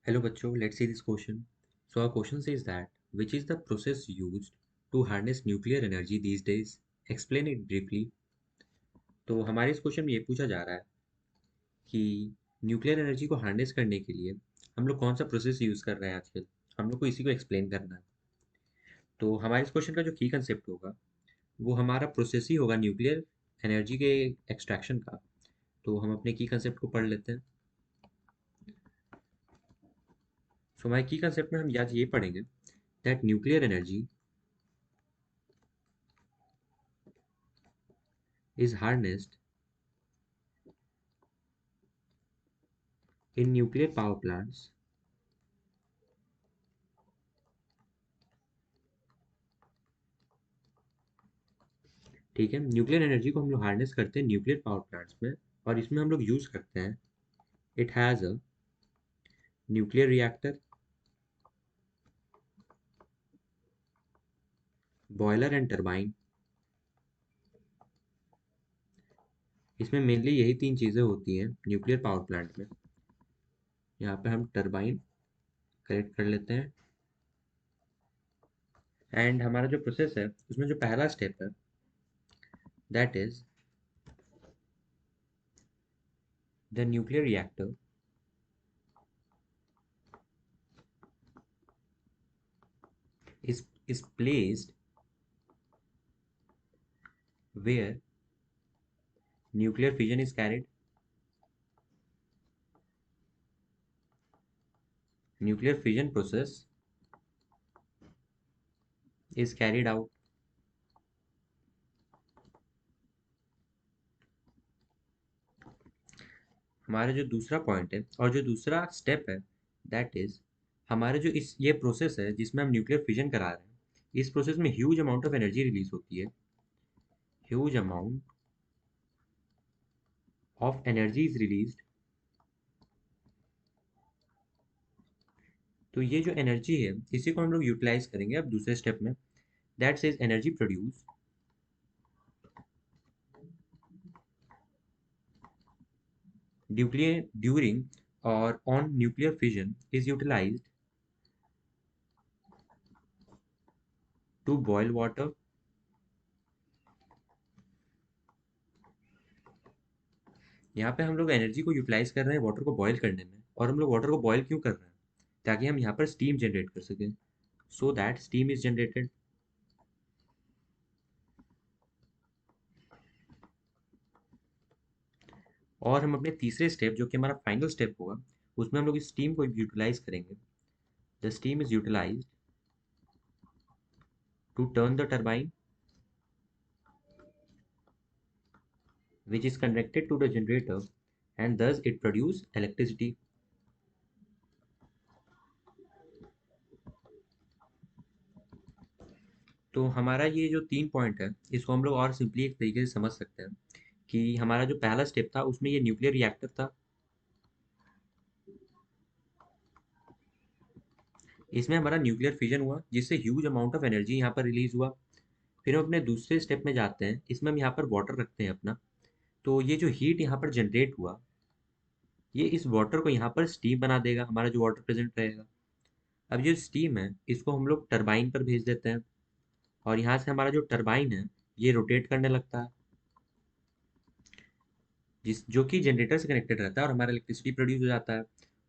Hello बच्चों, let's see this question. So our question says that which is the process used to harness nuclear energy these days? Explain it briefly. तो हमारे इस question में ये पूछा जा रहा है कि न्यूक्लियर एनर्जी को हार्नेस करने के लिए हम लोग कौन सा प्रोसेस यूज़ कर रहे हैं आजकल। हम लोग को इसी को एक्सप्लेन करना है। तो हमारे इस क्वेश्चन का जो की कंसेप्ट होगा वो हमारा प्रोसेस ही होगा न्यूक्लियर एनर्जी के एक्सट्रैक्शन का। तो हम अपने की कंसेप्ट को पढ़ लेते हैं। सो हमारे की कंसेप्ट में हम आज ये पढ़ेंगे that nuclear energy is harnessed in nuclear power plants ठीक है। न्यूक्लियर एनर्जी को हम लोग हार्नेस करते हैं न्यूक्लियर पावर प्लांट्स में और इसमें हम लोग यूज़ करते हैं it has a nuclear reactor, boiler and turbine. इसमें मेनली यही तीन चीज़ें होती हैं न्यूक्लियर पावर प्लांट में। यहाँ पे हम टरबाइन कलेक्ट कर लेते हैं एंड हमारा जो प्रोसेस है उसमें जो पहला स्टेप है that is the nuclear reactor is placed where nuclear fission is carried. Nuclear fission process is carried out. हमारा जो दूसरा पॉइंट है और जो दूसरा स्टेप है दैट इज हमारे जो इस ये प्रोसेस है जिसमें हम न्यूक्लियर फिजन करा रहे हैं। इस प्रोसेस में huge amount of energy release होती है। Huge amount of energy is released. तो ये जो एनर्जी है इसी को हम लोग यूटिलाइज करेंगे अब दूसरे स्टेप में। That is energy produce during और on nuclear fission is utilised to boil water. यहाँ पे हम लोग एनर्जी को यूटिलाइज कर रहे हैं वाटर को बॉयल करने में। और हम लोग वाटर को बॉयल क्यों कर रहे हैं? ताकि हम यहाँ पर स्टीम जनरेट कर सकें। So that steam is generated. और हम अपने तीसरे स्टेप जो कि हमारा फाइनल स्टेप होगा उसमें हम लोग इस स्टीम को यूटिलाइज करेंगे। The steam is utilised to turn the turbine which is connected to the generator and thus it produce electricity. तो हमारा ये जो तीन पॉइंट है इसको हम लोग और सिंपली एक तरीके से समझ सकते हैं कि हमारा जो पहला स्टेप था उसमें ये न्यूक्लियर रिएक्टर था। इसमें हमारा न्यूक्लियर फिजन हुआ जिससे ह्यूज अमाउंट ऑफ एनर्जी यहाँ पर रिलीज हुआ। फिर हम अपने दूसरे स्टेप में जाते हैं। इसमें हम यहाँ पर वाटर रखते हैं अपना। तो ये जो हीट यहाँ पर जनरेट हुआ ये इस वाटर को यहाँ पर स्टीम बना देगा। हमारा जो वाटर प्रेजेंट रहेगा अब ये स्टीम है इसको हम लोग टरबाइन पर भेज देते हैं और यहाँ से हमारा जो टरबाइन है ये रोटेट करने लगता है जिस जो कि जनरेटर से कनेक्टेड रहता है और हमारा इलेक्ट्रिसिटी प्रोड्यूस हो जाता है।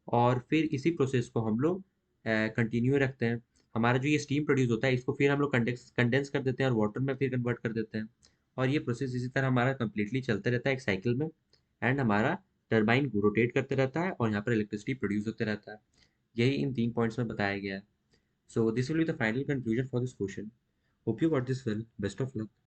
और फिर इसी प्रोसेस को हम लोग कंटिन्यू रखते हैं। हमारा जो ये स्टीम प्रोड्यूस होता है इसको फिर हम लोग कंडेंस कर देते हैं और वाटर में फिर कन्वर्ट कर देते हैं। और ये प्रोसेस इसी तरह हमारा कंप्लीटली चलते रहता है एक साइकिल में। एंड हमारा टरबाइन रोटेट करते रहता है और यहाँ पर इलेक्ट्रिसिटी प्रोड्यूस होते रहता है। यही इन तीन पॉइंट्स में बताया गया है। So this will be the final conclusion for this question. Hope you got this well. Best of luck.